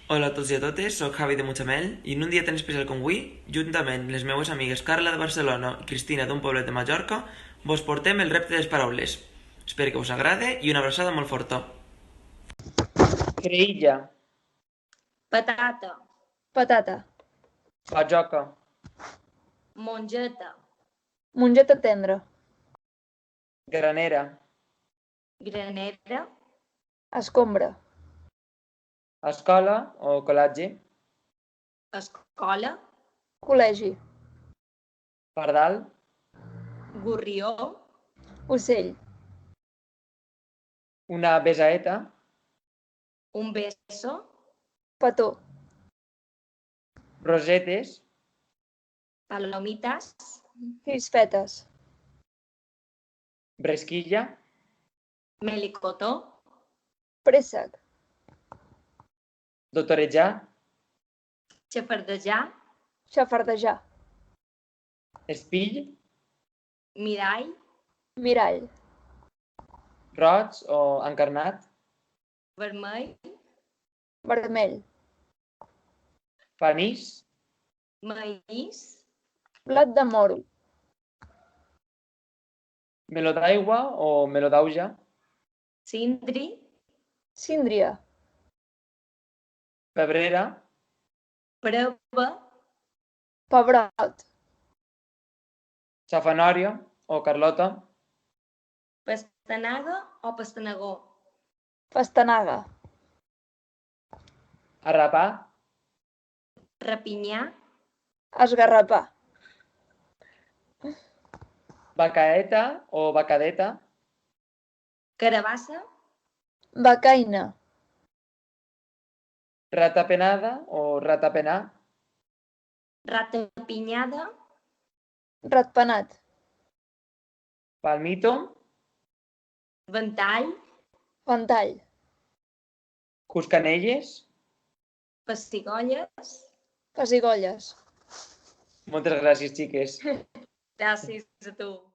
Hola a tots i a totes, soc Javi de Mutxamel i en un dia tan especial com avui, juntament les meues amigues Carla de Barcelona i Cristina d'un poblet de Mallorca, vos portem el repte de les paraules. Espero que us agrade i una abraçada molt forta. Creïlla, Patata, Patata, bajoca, mongeta, mongeta tendra, granera, granera, escombra, escola o col·legi, escola, col·legi, pardal, gorrió, ocell, una besaeta, un beso, petó, rosetes, palomitas, crispetes, bresquilla, melicotó, préssec, dotorejar, xafardejar, xafardejar, espill, mirall, mirall, roig o encarnat, vermell, vermell, panís, maïs, blat de moro, meló d'aigua o meló d'auja, cindri, síndria, pebrera, preva, pebrot, safanòria o carlota, pastanaga o pastanagó, pastanaga, arrapar, rapinyà, esgarrapar, bacaeta o bacadeta, carabassa, becaina, ratapenada o ratapenar, ratapinyada, ratpenat, palmito, ventall, ventall, cuscanelles. pessigolles. pessigolles. Moltes gràcies, xiques. Gràcies a tu.